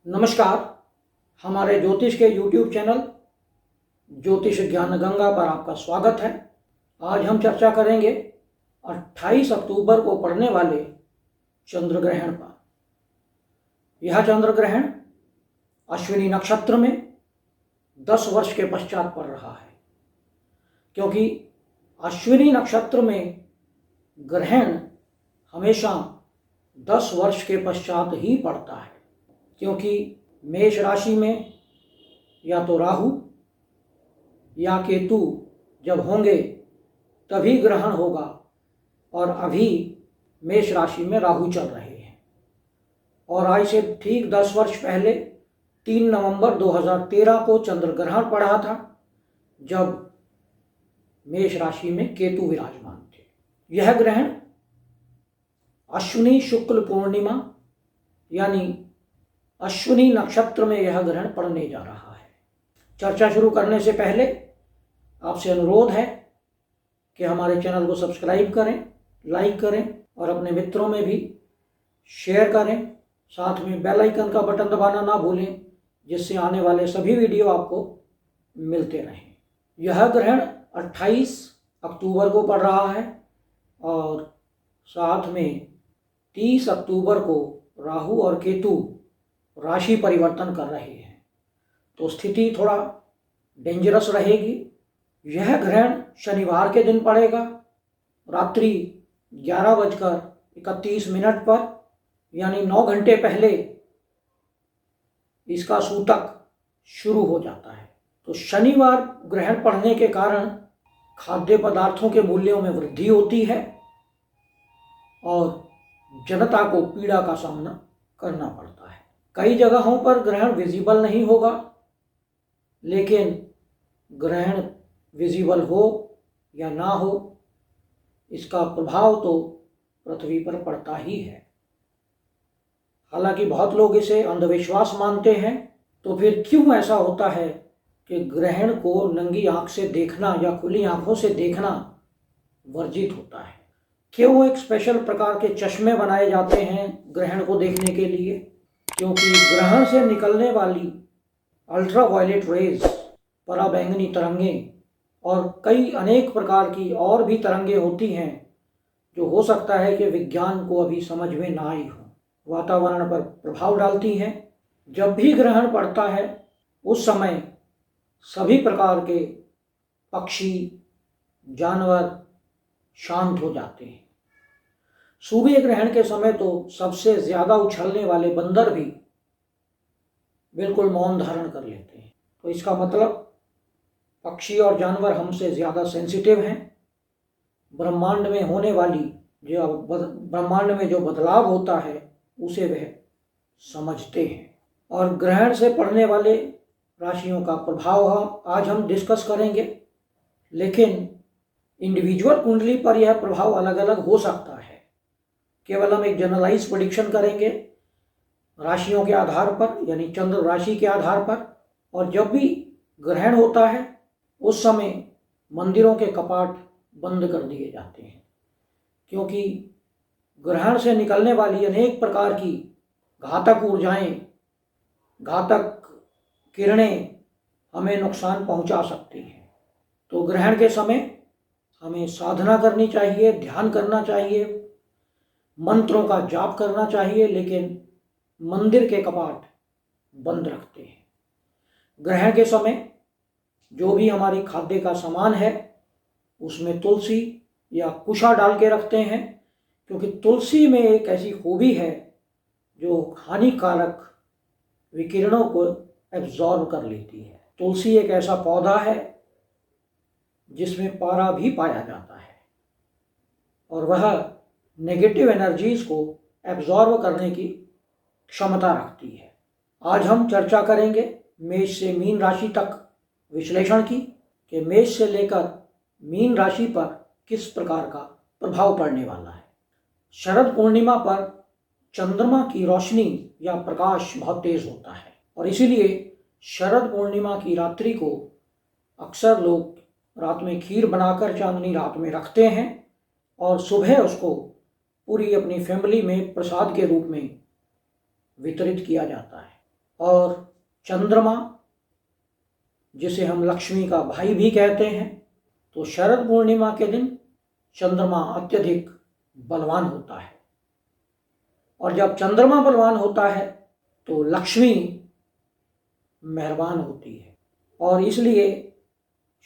नमस्कार। हमारे ज्योतिष के YouTube चैनल ज्योतिष ज्ञान गंगा पर आपका स्वागत है। आज हम चर्चा करेंगे 28 अक्टूबर को पड़ने वाले चंद्र ग्रहण पर। यह चंद्र ग्रहण अश्विनी नक्षत्र में 10 वर्ष के पश्चात पड़ रहा है, क्योंकि अश्विनी नक्षत्र में ग्रहण हमेशा 10 वर्ष के पश्चात ही पड़ता है, क्योंकि मेष राशि में या तो राहु या केतु जब होंगे तभी ग्रहण होगा, और अभी मेष राशि में राहु चल रहे हैं। और आज से ठीक 10 वर्ष पहले 3 नवंबर 2013 को चंद्र ग्रहण पड़ा था, जब मेष राशि में केतु विराजमान थे। यह ग्रहण अश्विनी शुक्ल पूर्णिमा यानी अश्विनी नक्षत्र में यह ग्रहण पड़ने जा रहा है। चर्चा शुरू करने से पहले आपसे अनुरोध है कि हमारे चैनल को सब्सक्राइब करें, लाइक करें और अपने मित्रों में भी शेयर करें। साथ में बेल आइकन का बटन दबाना ना भूलें, जिससे आने वाले सभी वीडियो आपको मिलते रहें। यह ग्रहण 28 अक्टूबर को पड़ रहा है और साथ में 30 अक्टूबर को राहु और केतु राशि परिवर्तन कर रहे हैं, तो स्थिति थोड़ा डेंजरस रहेगी। यह ग्रहण शनिवार के दिन पड़ेगा, रात्रि 11:31 पर, यानी 9 घंटे पहले इसका सूतक शुरू हो जाता है। तो शनिवार ग्रहण पड़ने के कारण खाद्य पदार्थों के मूल्यों में वृद्धि होती है और जनता को पीड़ा का सामना करना पड़ता है। कई जगहों पर ग्रहण विजिबल नहीं होगा, लेकिन ग्रहण विजिबल हो या ना हो, इसका प्रभाव तो पृथ्वी पर पड़ता ही है। हालांकि बहुत लोग इसे अंधविश्वास मानते हैं, तो फिर क्यों ऐसा होता है कि ग्रहण को नंगी आंख से देखना या खुली आंखों से देखना वर्जित होता है? क्यों एक स्पेशल प्रकार के चश्मे बनाए जाते हैं ग्रहण को देखने के लिए? क्योंकि ग्रहण से निकलने वाली अल्ट्रावायलेट रेज, पराबैंगनी तरंगें और कई अनेक प्रकार की और भी तरंगें होती हैं, जो हो सकता है कि विज्ञान को अभी समझ में ना आई हो, वातावरण पर प्रभाव डालती हैं। जब भी ग्रहण पड़ता है उस समय सभी प्रकार के पक्षी, जानवर शांत हो जाते हैं। सूर्य ग्रहण के समय तो सबसे ज़्यादा उछलने वाले बंदर भी बिल्कुल मौन धारण कर लेते हैं। तो इसका मतलब पक्षी और जानवर हमसे ज़्यादा सेंसिटिव हैं। ब्रह्मांड में होने वाली ब्रह्मांड में जो बदलाव होता है उसे वह समझते हैं। और ग्रहण से पड़ने वाले राशियों का प्रभाव आज हम डिस्कस करेंगे, लेकिन इंडिविजुअल कुंडली पर यह प्रभाव अलग अलग हो सकता है। केवल हम एक जनरलाइज प्रेडिक्शन करेंगे राशियों के आधार पर, यानी चंद्र राशि के आधार पर। और जब भी ग्रहण होता है उस समय मंदिरों के कपाट बंद कर दिए जाते हैं, क्योंकि ग्रहण से निकलने वाली अनेक प्रकार की घातक ऊर्जाएं, घातक किरणें हमें नुकसान पहुंचा सकती हैं। तो ग्रहण के समय हमें साधना करनी चाहिए, ध्यान करना चाहिए, मंत्रों का जाप करना चाहिए, लेकिन मंदिर के कपाट बंद रखते हैं। ग्रहण के समय जो भी हमारी खाद्य का सामान है उसमें तुलसी या कुशा डाल के रखते हैं, क्योंकि तुलसी में एक ऐसी खूबी है जो हानिकारक विकिरणों को एब्जॉर्ब कर लेती है। तुलसी एक ऐसा पौधा है जिसमें पारा भी पाया जाता है और वह नेगेटिव एनर्जीज को एब्जॉर्ब करने की क्षमता रखती है। आज हम चर्चा करेंगे मेष से मीन राशि तक विश्लेषण की, कि मेष से लेकर मीन राशि पर किस प्रकार का प्रभाव पड़ने वाला है। शरद पूर्णिमा पर चंद्रमा की रोशनी या प्रकाश बहुत तेज होता है, और इसीलिए शरद पूर्णिमा की रात्रि को अक्सर लोग रात में खीर बनाकर चांदनी रात में रखते हैं और सुबह उसको पूरी अपनी फैमिली में प्रसाद के रूप में वितरित किया जाता है। और चंद्रमा, जिसे हम लक्ष्मी का भाई भी कहते हैं, तो शरद पूर्णिमा के दिन चंद्रमा अत्यधिक बलवान होता है। और जब चंद्रमा बलवान होता है तो लक्ष्मी मेहरबान होती है। और इसलिए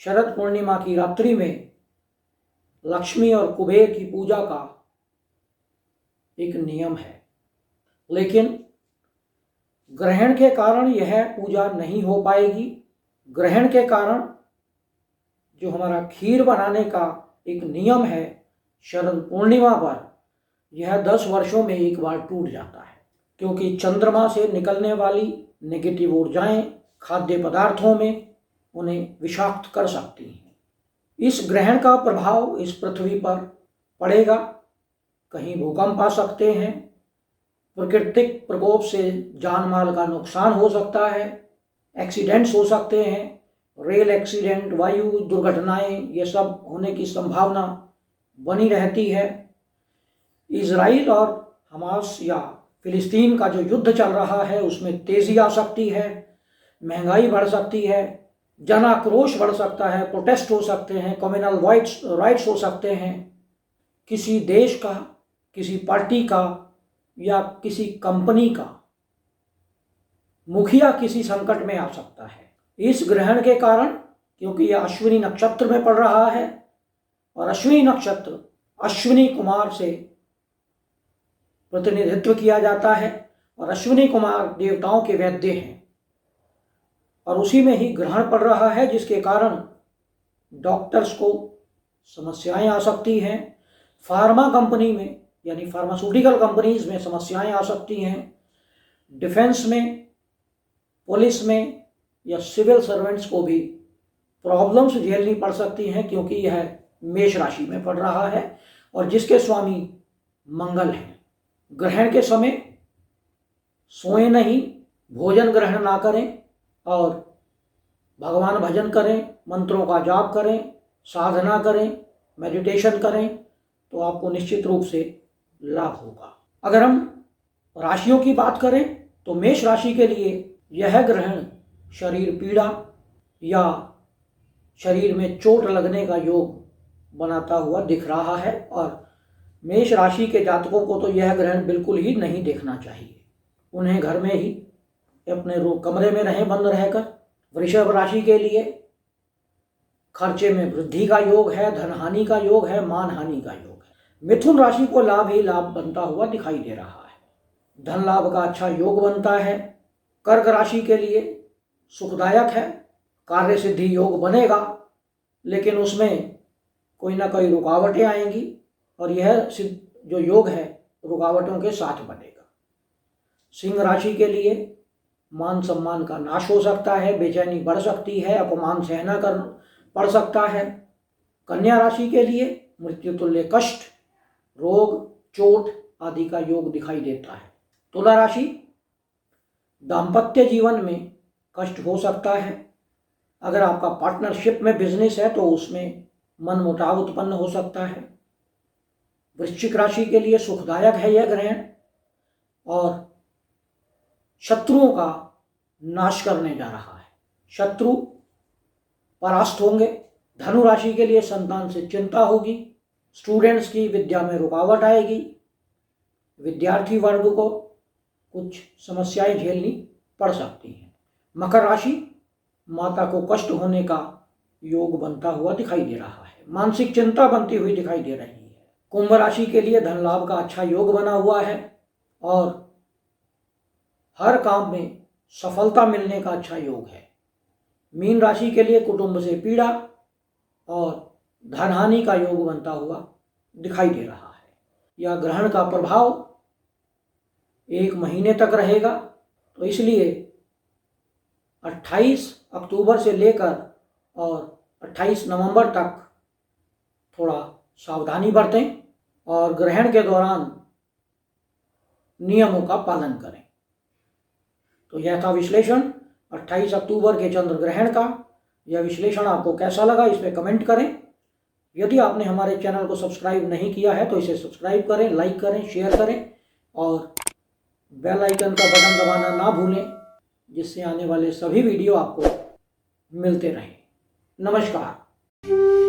शरद पूर्णिमा की रात्रि में लक्ष्मी और कुबेर की पूजा का एक नियम है। लेकिन ग्रहण के कारण यह पूजा नहीं हो पाएगी। ग्रहण के कारण जो हमारा खीर बनाने का एक नियम है, शरद पूर्णिमा पर यह 10 वर्षों में एक बार टूट जाता है, क्योंकि चंद्रमा से निकलने वाली नेगेटिव ऊर्जाएं खाद्य पदार्थों में उन्हें विषाक्त कर सकती हैं। इस ग्रहण का प्रभाव इस पृथ्वी पर पड़ेगा। कहीं भूकंप आ सकते हैं, प्राकृतिक प्रकोप से जान माल का नुकसान हो सकता है, एक्सीडेंट्स हो सकते हैं, रेल एक्सीडेंट, वायु दुर्घटनाएं, ये सब होने की संभावना बनी रहती है। इजराइल और हमास या फिलिस्तीन का जो युद्ध चल रहा है उसमें तेजी आ सकती है, महंगाई बढ़ सकती है, जन आक्रोश बढ़ सकता है, प्रोटेस्ट हो सकते हैं, कम्युनल राइट्स हो सकते हैं। किसी देश का, किसी पार्टी का या किसी कंपनी का मुखिया किसी संकट में आ सकता है इस ग्रहण के कारण, क्योंकि यह अश्विनी नक्षत्र में पड़ रहा है और अश्विनी नक्षत्र अश्विनी कुमार से प्रतिनिधित्व किया जाता है और अश्विनी कुमार देवताओं के वैद्य हैं और उसी में ही ग्रहण पड़ रहा है, जिसके कारण डॉक्टर्स को समस्याएं आ सकती हैं। फार्मा कंपनी में यानी फार्मास्यूटिकल कंपनीज में समस्याएं आ सकती हैं। डिफेंस में, पुलिस में या सिविल सर्वेंट्स को भी प्रॉब्लम्स झेलनी पड़ सकती हैं, क्योंकि यह मेष राशि में पड़ रहा है और जिसके स्वामी मंगल हैं। ग्रहण के समय सोएं नहीं, भोजन ग्रहण ना करें और भगवान भजन करें, मंत्रों का जाप करें, साधना करें, मेडिटेशन करें, तो आपको निश्चित रूप से लाभ होगा। अगर हम राशियों की बात करें तो मेष राशि के लिए यह ग्रहण शरीर पीड़ा या शरीर में चोट लगने का योग बनाता हुआ दिख रहा है और मेष राशि के जातकों को तो यह ग्रहण बिल्कुल ही नहीं देखना चाहिए। उन्हें घर में ही अपने कमरे में रहें बंद रहकर। वृषभ राशि के लिए खर्चे में वृद्धि का योग है, धन हानि का योग है, मान हानि का योग है। मिथुन राशि को लाभ ही लाभ बनता हुआ दिखाई दे रहा है, धन लाभ का अच्छा योग बनता है। कर्क राशि के लिए सुखदायक है, कार्य सिद्धि योग बनेगा, लेकिन उसमें कोई ना कोई रुकावटें आएंगी और यह जो योग है रुकावटों के साथ बनेगा। सिंह राशि के लिए मान सम्मान का नाश हो सकता है, बेचैनी बढ़ सकती है, अपमान सहना कर पड़ सकता है। कन्या राशि के लिए मृत्यु तुल्य कष्ट, रोग, चोट आदि का योग दिखाई देता है। तुला राशि, दाम्पत्य जीवन में कष्ट हो सकता है। अगर आपका पार्टनरशिप में बिजनेस है तो उसमें मनमुटाव उत्पन्न हो सकता है। वृश्चिक राशि के लिए सुखदायक है यह ग्रहण और शत्रुओं का नाश करने जा रहा है, शत्रु परास्त होंगे। धनु राशि के लिए संतान से चिंता होगी, स्टूडेंट्स की विद्या में रुकावट आएगी, विद्यार्थी वर्ग को कुछ समस्याएं झेलनी पड़ सकती हैं। मकर राशि, माता को कष्ट होने का योग बनता हुआ दिखाई दे रहा है, मानसिक चिंता बनती हुई दिखाई दे रही है। कुंभ राशि के लिए धन लाभ का अच्छा योग बना हुआ है और हर काम में सफलता मिलने का अच्छा योग है। मीन राशि के लिए कुटुंब से पीड़ा और धन हानि का योग बनता हुआ दिखाई दे रहा है। यह ग्रहण का प्रभाव 1 महीने तक रहेगा, तो इसलिए 28 अक्टूबर से लेकर और 28 नवंबर तक थोड़ा सावधानी बरतें और ग्रहण के दौरान नियमों का पालन करें। तो यह था विश्लेषण 28 अक्टूबर के चंद्र ग्रहण का। यह विश्लेषण आपको कैसा लगा इस पर कमेंट करें। यदि आपने हमारे चैनल को सब्सक्राइब नहीं किया है तो इसे सब्सक्राइब करें, लाइक करें, शेयर करें और बेल आइकन का बटन दबाना ना भूलें। जिससे आने वाले सभी वीडियो आपको मिलते रहें। नमस्कार।